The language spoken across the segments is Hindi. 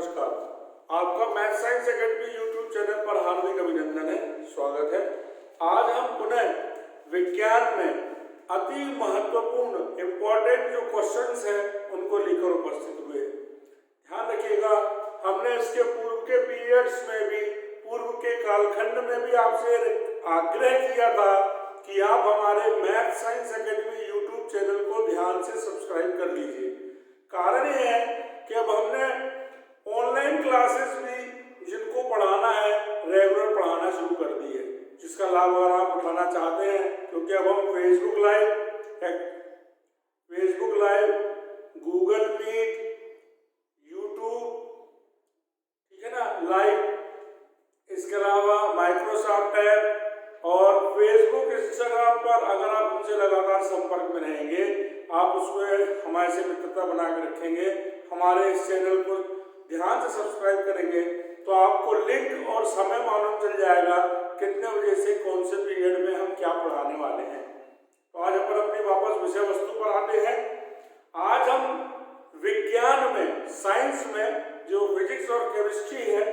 नमस्कार। आपका math science academy YouTube channel पर हार्दिक अभिनंदन है, स्वागत है। आज हम पुनः विज्ञान में अति महत्वपूर्ण इम्पोर्टेंट जो क्वेश्चंस हैं उनको लेकर उपस्थित हुए। ध्यान रखिएगा, हमने इसके पूर्व के पीरियड्स में भी, पूर्व के कालखंड में भी आपसे आग्रह किया था कि आप हमारे math science academy YouTube channel को ध्यान से सब्सक्राइब कर लीजिए। कारण ये है कि अब हमने ऑनलाइन क्लासेस भी जिनको पढ़ाना है रेगुलर पढ़ाना शुरू कर दी है, जिसका लाभ अगर आप उठाना चाहते हैं, क्योंकि अब हम Facebook live, Google Meet, YouTube, ठीक है ना, लाइव, इसके अलावा माइक्रोसॉफ्ट ऐप और फेसबुक, इंस्टाग्राम पर अगर आप उनसे लगातार संपर्क में रहेंगे, आप उसमें हमारे से मित्रता बना के रखेंगे, हमारे इस चैनल को ध्यान से सब्सक्राइब करेंगे, तो आपको लिंक और समय मालूम चल जाएगा कितने बजे से कौन से पीरियड में हम क्या पढ़ाने वाले हैं। तो आज अपन अपनी वापस विषय वस्तु पर आते हैं। आज हम विज्ञान में, साइंस में जो फिजिक्स और केमिस्ट्री है,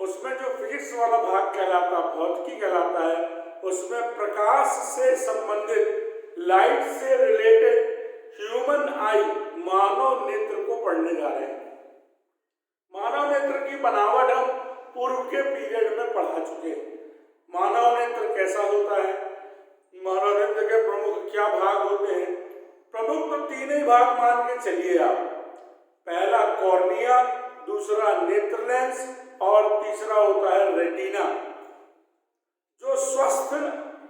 उसमें जो फिजिक्स वाला भाग कहलाता है, भौतिकी कहलाता है, उसमें प्रकाश से संबंधित, लाइट से रिलेटेड ह्यूमन आई, मानव नेत्र को पढ़ने जा रहे हैं। मानव नेत्र की बनावट हम पूर्व के पीरियड में पढ़ा चुके हैं। मानव नेत्र कैसा होता है, मानव नेत्र के प्रमुख क्या भाग होते हैं? प्रमुख तो तीन ही भाग मान के चलिए आप। पहला कॉर्निया, दूसरा नेत्र लेंस और तीसरा होता है रेटिना। जो स्वस्थ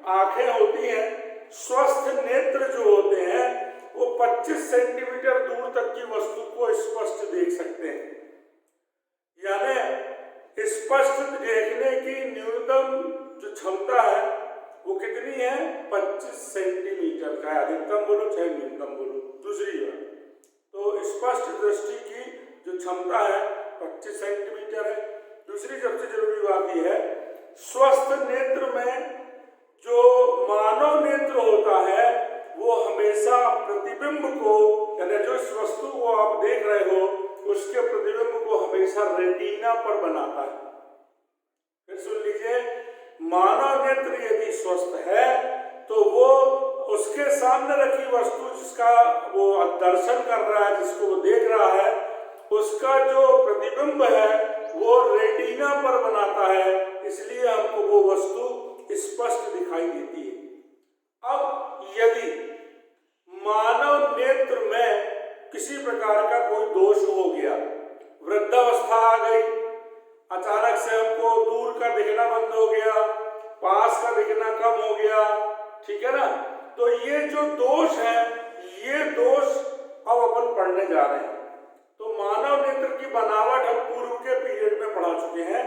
आंखें होती हैं, स्वस्थ नेत्र जो होते हैं, वो 25 सेंटीमीटर दूर तक की वस्तु को स्पष्ट देख सकते हैं। यानी स्पष्ट देखने की न्यूनतम जो क्षमता है वो कितनी है? 25 सेंटीमीटर का। अधिकतम बोलो चाहे न्यूनतम बोलो। दूसरी बात, तो स्पष्ट दृष्टि की जो क्षमता है 25 सेंटीमीटर है। दूसरी सबसे जरूरी बात यह है, स्वस्थ नेत्र में जो मानव नेत्र होता है वो हमेशा प्रतिबिंब को, यानी जो इस वस्तु को आप देख रहे हो उसके प्रतिबिंब को हमेशा रेटिना पर बनाता है। फिर सुन लीजिए, मानव नेत्र यदि स्वस्थ है तो वो उसके सामने रखी वस्तु जिसका वो दर्शन कर रहा है, जिसको वो देख रहा है, उसका जो प्रतिबिंब है वो रेटिना पर बनाता है, इसलिए हमको वो वस्तु स्पष्ट दिखाई देती है। अब यदि मानव नेत्र में किसी प्रकार का कोई दोष हो गया, वृद्धावस्था आ गई, अचानक से हमको दूर का दिखना बंद हो गया, पास का दिखना कम हो गया, ठीक है ना, तो ये जो दोष है, ये दोष अब अपन पढ़ने जा रहे हैं। तो मानव नेत्र की बनावट हम पूर्व के पीरियड में पढ़ा चुके हैं।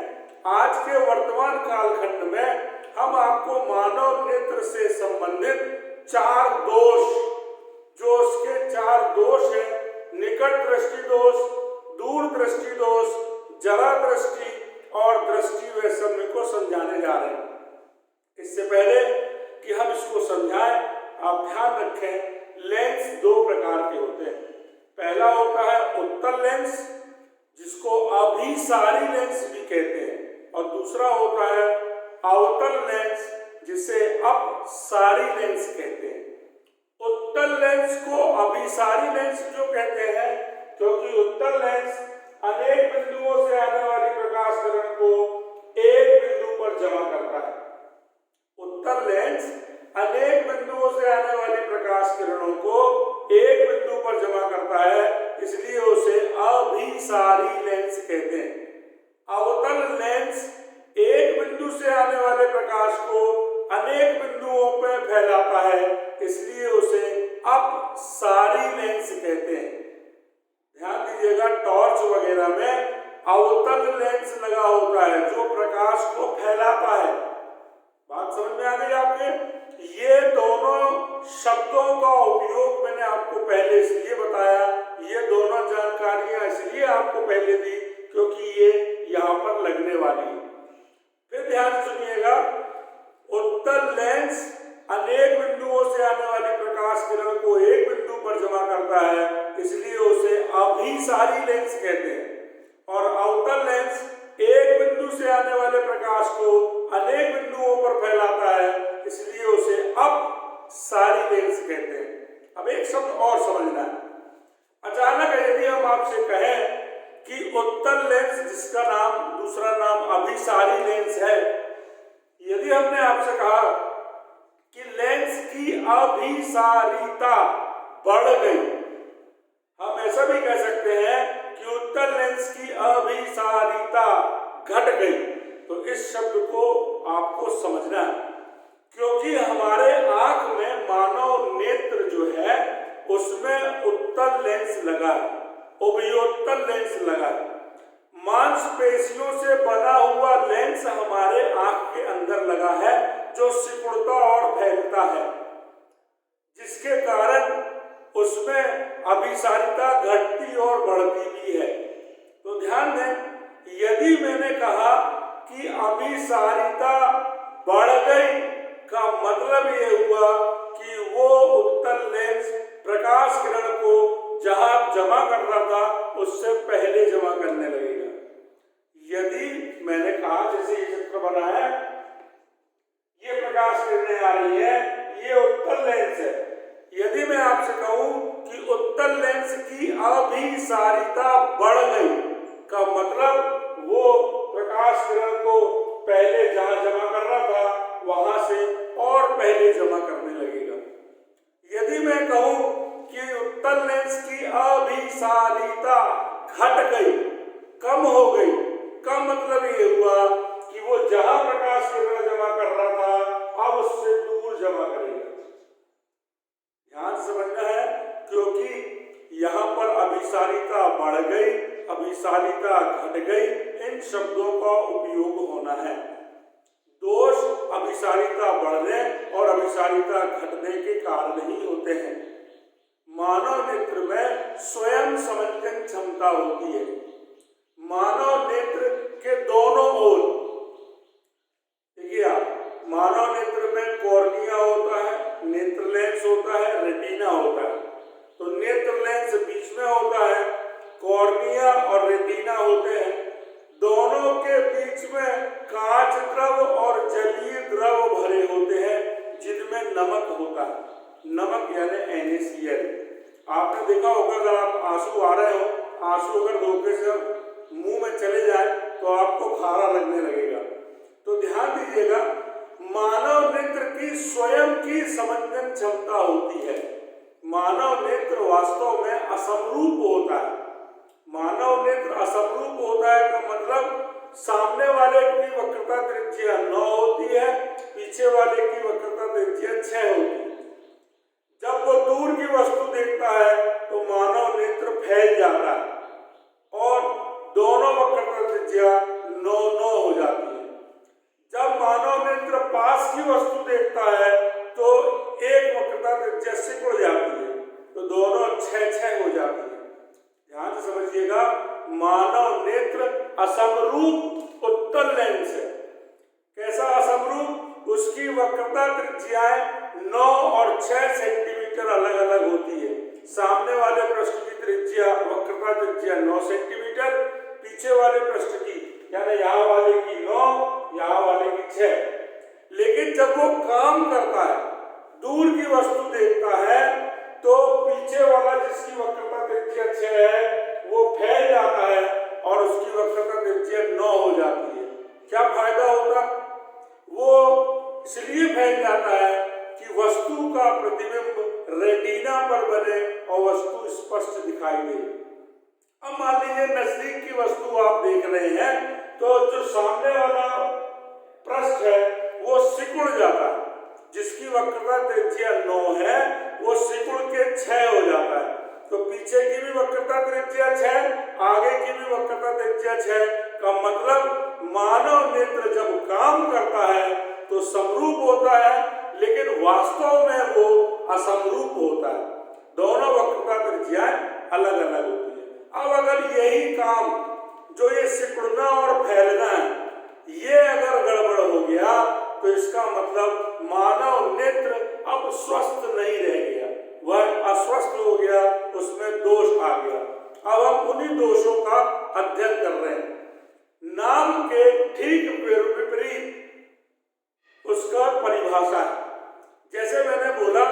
आज के वर्तमान कालखंड में हम आपको मानव नेत्र से संबंधित 4 दोष, जो उसके 4 दोष हैं, निकट दृष्टि दोष, दूर दृष्टि दोष, जरा दृष्टि और दृष्टि वैषम्य को समझाने जा रहे हैं। इससे पहले कि हम इसको समझाएं, आप ध्यान रखें, लेंस 2 प्रकार के होते हैं। पहला होता है उत्तल लेंस, जिसको अभिसारी लेंस भी कहते हैं, और दूसरा होता है अवतल लेंस, जिसे अपसारी लेंस कहते हैं। उत्तल लेंस को अभिसारी लेंस क्यों कहते हैं? क्योंकि उत्तल लेंस अनेक बिंदुओं से आने वाली प्रकाश किरण को एक बिंदु पर जमा करता है। उत्तल लेंस अनेक बिंदुओं से आने वाली प्रकाश किरणों को एक बिंदु पर जमा करता है, इसलिए उसे अभिसारी लेंस कहते हैं। अवतल लेंस एक बिंदु से आने वाले प्रकाश को अनेक बिंदुओं पर फैलाता है, इसलिए उसे अपसारी लेंस कहते हैं। ध्यान दीजिएगा, टॉर्च वगैरह में अवतल लेंस लगा होता है जो प्रकाश को फैलाता है। बात समझ में आ गई आपके? ये दोनों शब्दों का उपयोग मैंने आपको पहले इसलिए बताया, ये दोनों जानकारियां इसलिए आपको पहले दी क्योंकि ये यहाँ पर लगने वाली है। फिर ध्यान सुनिएगा, उत्तल लेंस अनेक बिंदुओं से आने वाली प्रकाश किरण को एक बिंदु पर जमा करता है, इसलिए उसे अभिसारी लेंस कहते हैं। और सारी लेंस कहते हैं। अब एक शब्द और समझना है। अचानक यदि हम आपसे कहें कि उत्तल लेंस, जिसका नाम दूसरा नाम अभिसारी लेंस है, यदि हमने आपसे कहा कि लेंस की अभिसारिता बढ़ गई, हम ऐसा भी कह सकते हैं कि उत्तल लेंस की अभिसारिता घट गई, तो इस शब्द को आपको समझना है, क्योंकि हमारे आंख में मानव नेत्र जो है उसमें उत्तल लेंस लगा है, उभयोत्तल लेंस लगा है। मांसपेशियों से बना हुआ लेंस हमारे आंख के अंदर लगा है, जो सिकुड़ता और फैलता है, जिसके कारण उसमें अभिसारिता घटती और बढ़ती भी है। तो ध्यान दें, यदि मैंने कहा कि अभिसारिता बढ़ गई का मतलब ये हुआ कि वो उत्तल लेंस प्रकाश किरण को जहां जमा कर रहा था उससे पहले जमा करने लगेगा। यदि मैंने कहा, जैसे ये चित्र बना है, ये प्रकाश किरणें आ रही है, ये उत्तल लेंस है। यदि मैं आपसे कहूं कि उत्तल लेंस की अभिसारिता बढ़ गई का मतलब वो प्रकाश किरण को पहले जहां जमा कर रहा था वहां से और पहले जमा करने लगेगा। यदि मैं कहूं कि उत्तल लेंस की अभिसारिता घट गई, कम हो गई, का मतलब ये हुआ कि वो जहां प्रकाश किरण जमा कर रहा था अब उससे दूर जमा करेगा। ध्यान समझना है, क्योंकि यहाँ पर अभिसारिता बढ़ गई, अभिसारिता घट गई, इन शब्दों का उपयोग होना है। दोष अभिसारिता बढ़ने और अभिसारिता घटने के कारण ही होते हैं। मानव नेत्र में स्वयं समंजन क्षमता होती है। मानव नेत्र के दोनों ओर, देखिए आप, मानव नेत्र में कॉर्निया होता है, नेत्र लेंस होता है, रेटिना होता है। तो नेत्र लेंस बीच में होता है, कॉर्निया और रेटिना होते हैं। दोनों के बीच में कांच द्रव और जलीय द्रव भरे होते हैं, जिनमें नमक होता है। नमक यानी NaCl। आपने देखा होगा, अगर आप आंसू आ रहे हो, आंसू अगर धोखे से मुंह में चले जाए तो आपको खारा लगने लगेगा। तो ध्यान दीजिएगा, मानव नेत्र की स्वयं की समंजन क्षमता होती है। मानव नेत्र वास्तव में असमरूप होता है। मानव नेत्र असमरूप होता है का मतलब सामने वाले की वक्रता त्रिज्या 9 होती है, पीछे वाले की वक्रता त्रिज्या 6 होती है। जब वो दूर की वस्तु देखता है तो मानव नेत्र फैल जाता है और दोनों वक्रता त्रिज्या 9 हो जाती है। जब मानव नेत्र पास की वस्तु देखता है तो एक वक्रता त्रिज्या सिकुड़ जाती है, तो दोनों 6 हो जाती है। ध्यान से समझिएगा, मानव नेत्र असमरूप उत्तल लेंस है। कैसा असमरूप? उसकी वक्रता त्रिज्याएं 9 और 6 सेंटीमीटर अलग अलग होती है। सामने वाले पृष्ठ की त्रिज्या, वक्रता त्रिज्या 9 सेंटीमीटर, पीछे वाले पृष्ठ की यानी यहाँ वाले की 9, यहाँ वाले की 6। लेकिन जब वो काम करता है, दूर की वस्तु देखता है, तो पीछे वाला जिसकी वक्रता त्रिज्या 6 है वो फैल जाता है और उसकी वक्रता त्रिज्या 9 हो जाती है। क्या फायदा होगा? वो इसलिए फैल जाता है कि वस्तु का प्रतिबिंब रेटिना पर बने और वस्तु स्पष्ट दिखाई दे। अब मान लीजिए नजदीक की वस्तु आप देख रहे हैं, तो जो सामने वाला पृष्ठ है वो सिकुड़ जाता है। जिसकी वक्रता त्रिज्या 9 है वो सिकुड़ के 6 हो जाता है। तो पीछे की भी वक्रता त्रिज्या 6, आगे की भी वक्रता त्रिज्या 6 का मतलब मानव नेत्र जब काम करता है तो समरूप होता है, लेकिन वास्तव में वो असमरूप होता है। दोनों वक्रता त्रिज्याएं अलग अलग होती है। अब अगर यही काम जो ये सिकुड़ना और फैलना है, ये अगर गड़बड़ हो गया तो इसका मतलब मानव नेत्र अब स्वस्थ नहीं रह गया, वह अस्वस्थ हो गया, उसमें दोष आ गया। अब हम उन्हीं दोषों का अध्ययन कर रहे हैं। नाम के ठीक विपरीत उसका परिभाषा है। जैसे मैंने बोला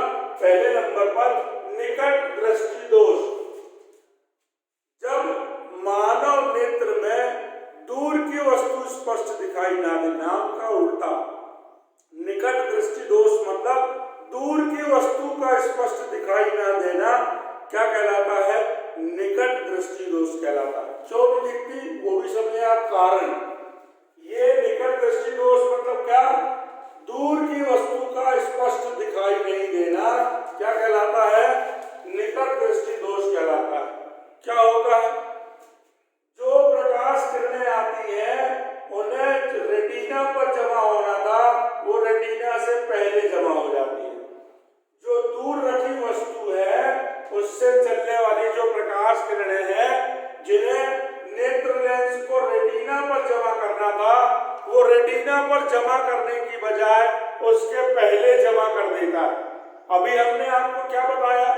थी वो भी समझे आप। कारण ये निकट दृष्टि दोष मतलब क्या, दूर की वस्तु का स्पष्ट दिखाई नहीं देना क्या कहलाता है, निकट दृष्टि दोष कहलाता है। क्या होता है, जो प्रकाश किरणें आती हैं उन्हें रेटिना पर जमा होना था वो रेटिना से पहले जमा हो जाती है। जो दूर रखी वस्तु है उससे चलने वाली जो प्रकाश किरणें हैं जिन्हें नेत्र लेंस को रेटिना पर जमा करना था वो रेटिना पर जमा करने की बजाय उसके पहले जमा कर देता है। अभी हमने आपको क्या बताया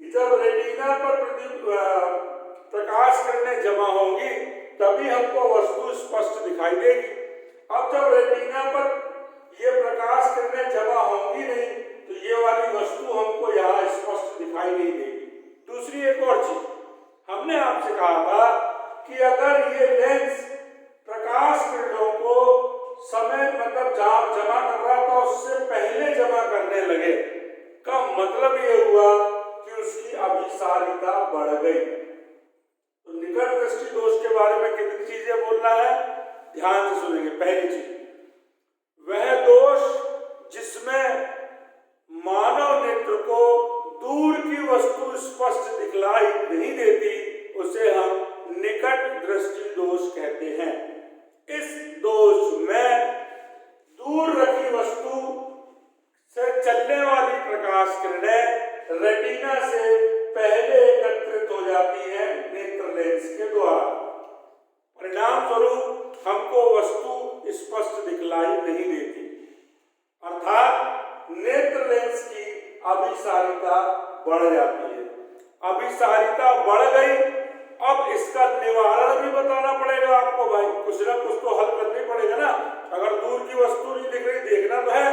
कि जब रेटिना पर प्रकाश किरणें जमा होंगी तभी हमको वस्तु स्पष्ट दिखाई देगी। अब जब रेटिना पर ये प्रकाश किरणें जमा होंगी नहीं तो ये वाली वस्तु हमको यहाँ स्पष्ट दिखाई नहीं देगी। दूसरी एक और चीज हमने आपसे कहा था कि अगर ये लेंस प्रकाश किरणों को समय मतलब जमा कर रहा था उससे पहले जमा करने लगे का मतलब ये हुआ कि उसकी अभिसारिता बढ़ गई। तो निकट दृष्टि दोष के बारे में कितनी चीजें बोलना है, ध्यान से सुनेंगे। पहली चीज, वह दोष जिसमें मानव नेत्र को दूर की वस्तु स्पष्ट दिखलाई नहीं देती उसे हम निकट दृष्टि दोष कहते हैं। इस दोष में दूर रखी वस्तु से चलने वाली प्रकाश किरणें रेटिना से पहले एकत्रित हो जाती है नेत्र लेंस के द्वारा। परिणाम स्वरूप हमको वस्तु स्पष्ट दिखलाई नहीं देती, अर्थात नेत्र लेंस की अभिसारिता बढ़ जाती है। अभिसारिता बढ़ गई, अब इसका निवारण भी बताना पड़ेगा आपको भाई, कुछ ना कुछ तो हल करनी पड़ेगा ना। अगर दूर की वस्तु नहीं दिख रही, देखना तो है,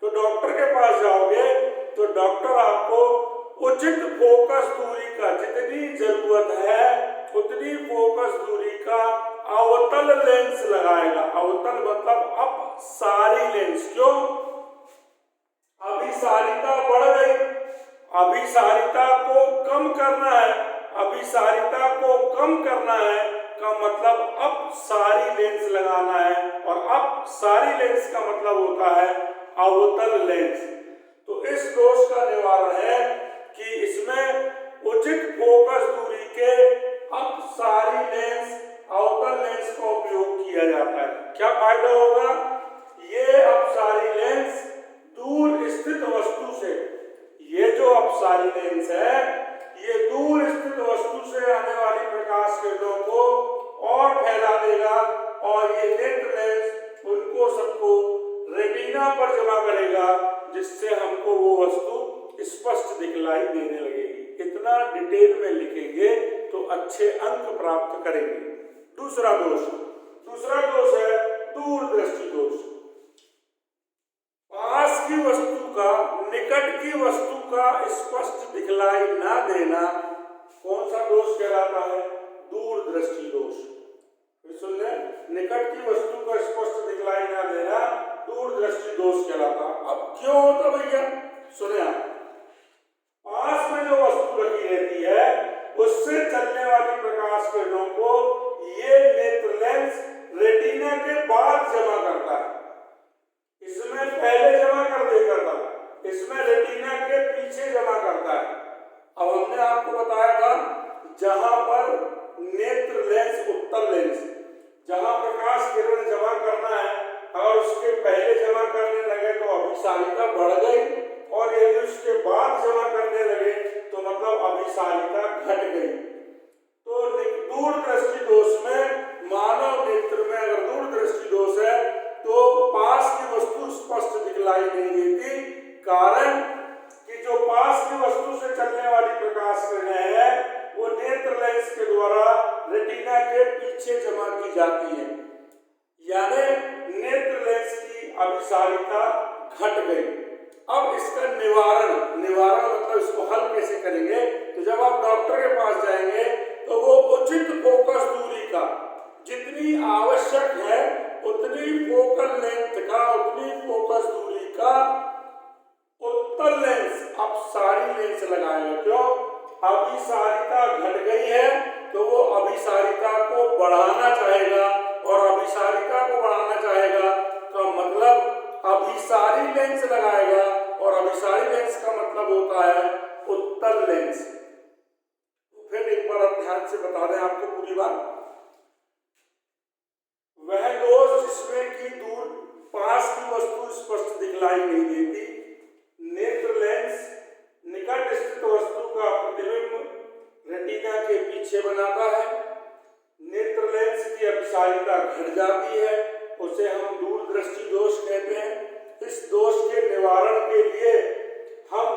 तो डॉक्टर के पास जाओगे तो डॉक्टर आपको उचित फोकस दूरी का, जितनी जरूरत है उतनी फोकस दूरी का अवतल लेंस लगाएगा। अवतल मतलब अपसारी लेंस। क्यों, अभिसारिता बढ़ गई, अभिसारिता को कम करना है। अभिसारिता को कम करना है का मतलब अपसारी लेंस लगाना है, और अपसारी लेंस का मतलब होता है अवतल लेंस। तो इस दोष का निवारण है कि इसमें उचित फोकस दूरी के अपसारी लेंस, अवतल लेंस का उपयोग किया जाता है। क्या फायदा होगा, ये अपसारी लेंस दूर स्थित वस्तु से, ये जो अपसारी लेंस है ये दूर स्थित वस्तु से आने वाली प्रकाश किरणों को और फैला देगा, और ये नेत्र लेंस उनको सबको रेटिना पर जमा करेगा, जिससे हमको वो वस्तु स्पष्ट दिखलाई देने लगेगी। इतना डिटेल में लिखेंगे तो अच्छे अंक प्राप्त करेंगे। दूसरा दोष है दूरदृष्टि दोष। पास की वस्तु का निकट की वस्तु का स्पष्ट दिखलाई ना देना कौन सा दोष कहलाता है, दूरदृष्टि दोष। फिर सुन ले, निकट की वस्तु का स्पष्ट दिखलाई ना देना दूरदृष्टि दोष कहलाता। अब क्यों होता भैया, सुने आप, पास में जो वस्तु रखी रहती है उससे चलने वाली प्रकाश किरणों को ये नेत्र लेंस रेटिना के बाद जमा करता है। इसमें पहले जमा कर देता था, इसमें रेटिना के पीछे जमा करता है। अब हमने आपको बताया था जहां पर नेत्र लेंस, उत्तल लेंस, जहां प्रकाश किरण जमा करना है अगर उसके पहले जमा करने लगे तो अभिसारिता बढ़ गई, और यदि उसके बाद जमा करने लगे तो मतलब अभिसारिता घट गई। तो दूरदृष्टि दोष में, मानव नेत्र में अगर दूरदृष्टि दोष है तो पास की वस्तु स्पष्ट दिखलाई नहीं देती, कारण कि जो पास की वस्तु से चलने वाली प्रकाश किरणें है वो नेत्र लेंस के द्वारा रेटिना के पीछे जमा की जाती है, यानी नेत्र लेंस की अभिसारिता घट गई। अब इसका निवारण मतलब इसको हल कैसे करेंगे, तो जब आप डॉक्टर के पास जाएंगे तो वो उचित फोकस दूरी का, जितनी आवश्यक है उतनी फोकल लेंथ का, उतनी फोकस दूरी का उत्तल लेंस, अपसारी लेंस लगाएंगे। क्यों, अभिसारिता घट गई है तो वो अभिसारिता को बढ़ाना चाहेगा, और अभिसारिता को बढ़ाना चाहेगा तो मतलब अभिसारी लेंस लगाएगा, और अभिसारी लेंस का मतलब होता है उत्तल लेंस। तो फिर एक बार आप ध्यान से बता दें आपको पूरी बात। वह दोष जिसमें कि दूर पास की वस्तु स्पष्ट दिखलाई नहीं देती, नेत्र लेंस निकट स्थित वस्तु का प्रतिबिंब रेटिना के पीछे बनाता है। नेत्र लेंस की अभिसारिता घट जाती है, उसे हम दूरदृष्टि दोष कहते हैं। इस दोष के निवारण के लिए हम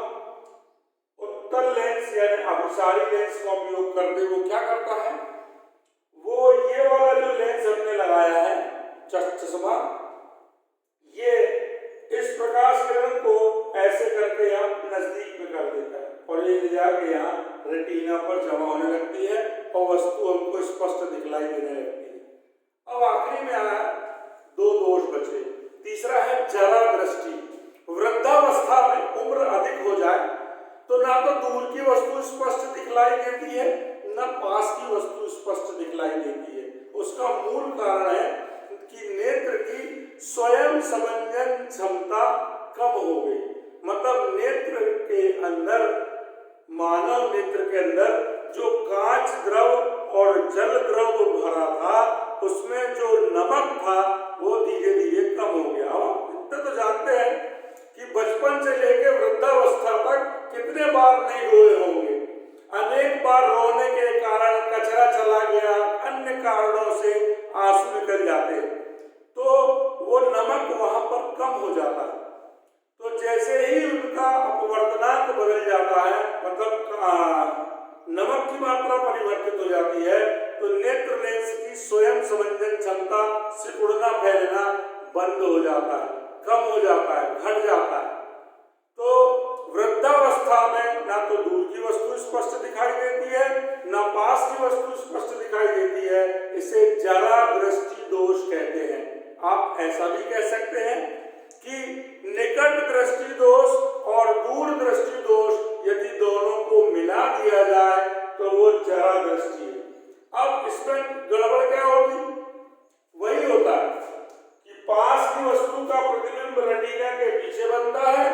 उत्तल लेंस यानी अभिसारी लेंस का उपयोग करते। वो क्या करता है, वो ये वाला जो लेंस हमने लगाया है चश्मा, ये इस प्रकाश किरण को ऐसे करके हम नजदीक में कर देता है, और ये ले जाके यहाँ रेटिना पर जमा होने लगती है और वस्तु हमको स्पष्ट दिखलाई देने लगती है। अब आखिरी में आया दो दोष बचे। तीसरा है जरा दृष्टि। वृद्धावस्था में उम्र अधिक हो जाए तो ना तो दूर की वस्तु स्पष्ट दिखलाई देती है, न पास की वस्तु स्पष्ट दिखलाई देती है। उसका मूल कारण है कि नेत्र की स्वयं समंजन क्षमता कम हो गई। मतलब नेत्र के अंदर, मानव नेत्र के अंदर जो कांच द्रव और जल द्रव भरा था, उसमें जो नमक था वो धीरे धीरे कम हो गया। अब इतना तो जानते हैं कि बचपन से लेकर वृद्धावस्था तक कितने बार नहीं रोए होंगे। अनेक बार रोने के कारण कचरा चला गया, अन्य कारणों से आंसू निकल जाते, तो वो नमक वहां पर कम हो जाता है। तो जैसे ही उनका अपवर्तनांक बदल जाता है, मतलब नमक की मात्रा परिवर्तित हो जाती है, तो नेत्र लेंस की स्वयं समंजन क्षमता सिकुड़ना फैलना बंद हो जाता है, कम हो जाता है, घट जाता है। तो वृद्धावस्था में ना तो दूर की वस्तु स्पष्ट दिखाई देती है, ना पास की वस्तु स्पष्ट दिखाई देती है। इसे जरा दृष्टि दोष कहते हैं। आप ऐसा भी कह सकते हैं कि निकट दृष्टि दोष और दूर दृष्टि दोष यदि दोनों को मिला दिया जाए तो वो जरा दृष्टि है। अब इसमें गड़बड़ क्या होगी, वही होता है कि पास की वस्तु का प्रतिबिंब रेटिना के पीछे बनता है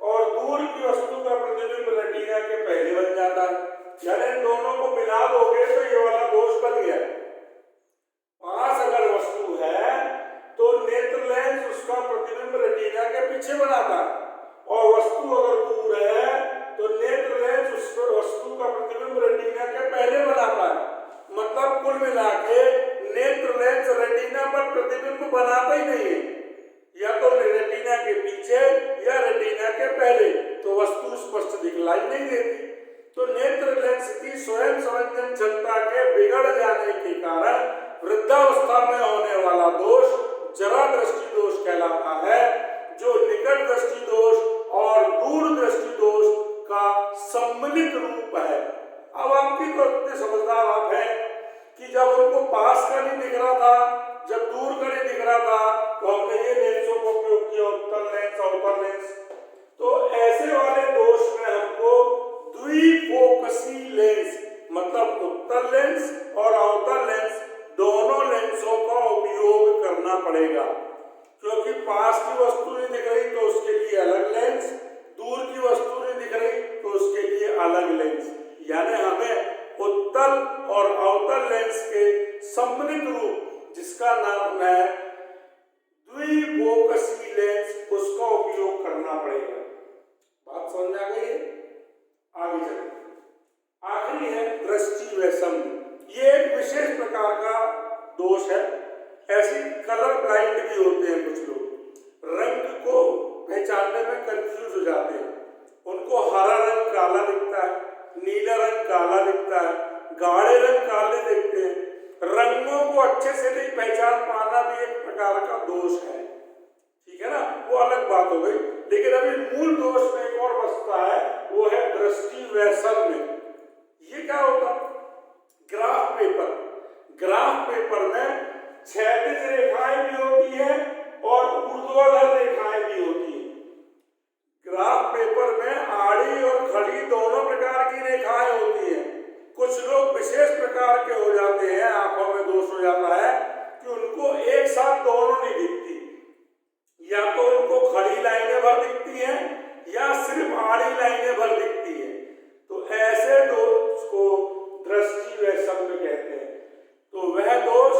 और दूर की वस्तु का प्रतिबिंब रेटिना के पहले बन जाता है। यानी दोनों को मिला दोगे तो ये वाला दोष बन गया। पास अगर वस्तु है तो नेत्र लेंस उसका प्रतिबिंब रेटिना के पीछे बनाता है, और वस्तु अगर दूर है तो नेत्र लेंस उस वस्तु का प्रतिबिंब रेटिना के पहले बनाता है। मतलब कुल मिला के नेत्र लेंस रेटिना पर प्रतिबिंब बनाता ही नहीं है, या तो रेटिना के पीछे या रेटिना के पहले, तो वस्तु स्पष्ट दिखलाई नहीं देती। तो नेत्र लेंस की स्वयं समंजन क्षमता के बिगड़ जाने के कारण वृद्धावस्था में होने वाला दोष जरा दृष्टि दोष कहलाता है, जो निकट दृष्टि दोष और दूर दृष्टि दोष का सम्मिलित रूप है। अब आपकी तो इतने समझदार आप हैं कि जब उनको पास का नहीं दिख रहा था, जब दूर का नहीं दिख रहा था, तो हमने ये लेंसों का उपयोग किया, उत्तल लेंस और अवतल लेंस। तो ऐसे वाले दोष में हमको द्विफोकसी लेंस, मतलब उत्तल लेंस और अवतल लेंस दोनों लेंसों का उपयोग करना पड़ेगा। क्योंकि पास की वस्तु नहीं दिख रही तो उसके लिए अलग लेंस, दूर की वस्तु नहीं दिख रही तो उसके लिए अलग लेंस। यानी हमें उत्तल और अवतल लेंस के सम्मिलित रूप, जिसका नाम है द्विफोकसी लेंस, उसका उपयोग करना पड़ेगा। बात समझ आ गई है? आगे चलिए। आखिरी है दृष्टि वैषम्य। ये एक विशेष प्रकार का दोष है। ऐसी कलर ब्लाइंड भी होते हैं कुछ लोग, रंग को पहचानने में कंफ्यूज हो जाते हैं। उनको हरा रंग काला दिखता है, नीला रंग काला दिखता है, गाढ़े रंग काले दिखते हैं। रंगों को अच्छे से नहीं पहचान पाना भी एक प्रकार का दोष है, ठीक है ना, वो अलग बात हो गई। लेकिन अभी मूल दोष में एक और बचता है, वो है दृष्टि वैषम्य। ये क्या होता है? ग्राफ पेपर, ग्राफ पेपर में क्षैतिज रेखाएं भी होती है और ऊर्ध्वाधर रेखाएं भी होती है। ग्राफ पेपर में आड़ी और खड़ी दोनों प्रकार की रेखाएं होती हैं। कुछ कुछ लोग विशेष प्रकार के हो जाते हैं, आंखों में दोष हो जाता है कि उनको एक साथ दोनों नहीं दिखती, या तो उनको खड़ी लाइनें भर दिखती हैं या सिर्फ आड़ी लाइनें भर दिखती हैं। तो ऐसे दोष को दृष्टि वैषम्य कहते हैं। तो वह दोष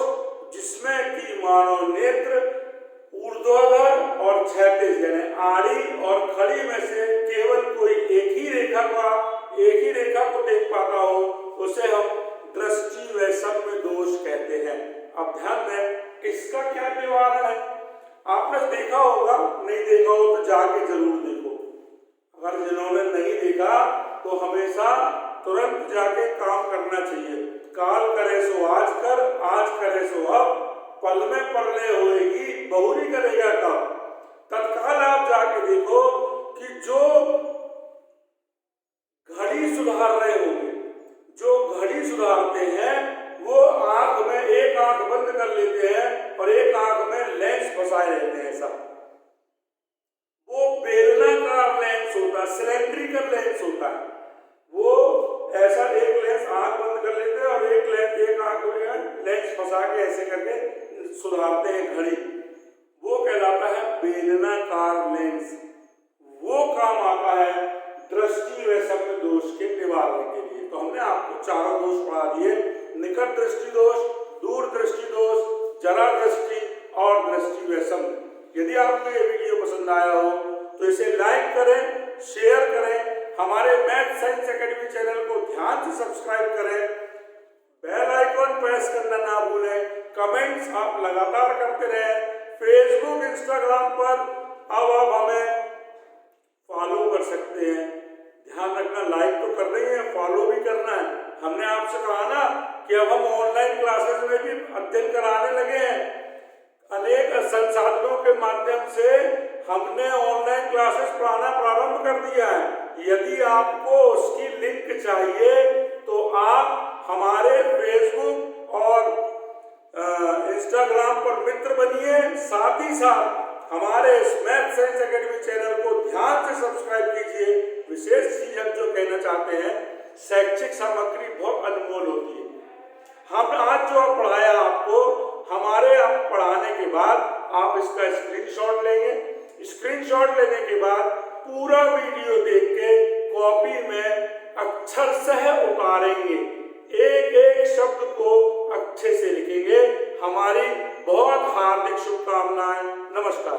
जिसमें कि मानव नेत्र ऊर्ध्वाधर और क्षैतिज यानी आड़ी और खड़ी में से केवल कोई एक ही रेखा को देख पाता हो, उसे हम दृष्टि वैषम्य दोष कहते हैं। अब ध्यान दें, इसका क्या निवारण है? आपने देखा होगा, नहीं देखा हो तो जाके जरूर देखो। अगर जिन्होंने नहीं देखा तो हमेशा तुरंत जाके काम करना चाहिए। काल करे सो आज कर, आज करे सो अब, पल में परले होएगी बहुरी करेगा कब। तत्काल आप जाके देखो कि जो घड़ी सुधार रहे होंगे, जो घड़ी सुधारते हैं, वो आंख में एक आंख बंद कर लेते हैं और एक आंख में लेंस फंसाए रहते हैं। सब वो बेलनाकार लेंस होता है, सिलेंड्रिकल लेंस होता है। वो ऐसा एक लेंस आंख बंद कर लेते हैं और एक आंख में लेंस फंसा के ऐसे करके सुधारते हैं घड़ी। वो कहलाता है बेलनाकार लेंस। वो काम आता है दृष्टि वैषम्य दोष के निवारण के लिए। तो हमने आपको चारों दोष पढ़ा दिए: निकट दृष्टि दोष, दूर दृष्टि दोष, जरा दृष्टि और दृष्टि वैषम्य। यदि आपको ये वीडियो पसंद आया हो तो इसे लाइक करें, शेयर करें, हमारे मैथ साइंस एकेडमी चैनल को ध्यान से सब्सक्राइब करें, बेल आइकॉन प्रेस करना ना भूलें, कमेंट्स आप लगातार करते रहें। फेसबुक, इंस्टाग्राम पर अब आप हमें फॉलो कर सकते हैं। ध्यान रखना, लाइक तो कर रही है, फॉलो भी करना है। हमने आपसे कहा ना कि अब हम ऑनलाइन क्लासेस में भी अध्ययन कराने लगे हैं। अनेक संसाधनों के माध्यम से हमने ऑनलाइन क्लासेस पढ़ाना प्रारंभ कर दिया है। यदि आपको उसकी लिंक चाहिए तो आप हमारे फेसबुक और इंस्टाग्राम पर मित्र बनिए। साथ ही साथ हमारे इस मैथ साइंस एकेडमी चैनल को ध्यान से सब्सक्राइब कीजिए। विशेष चीज हम जो कहना चाहते हैं, शैक्षिक सामग्री बहुत अनमोल होती है। हम आज जो पढ़ाया आपको, हमारे आप पढ़ाने के बाद आप इसका स्क्रीनशॉट लेंगे। स्क्रीनशॉट लेने के बाद पूरा वीडियो देख के कॉपी में अक्षरशः उतारेंगे, एक एक शब्द को अच्छे से लिखेंगे। हमारी बहुत हार्दिक शुभकामनाएं। नमस्कार।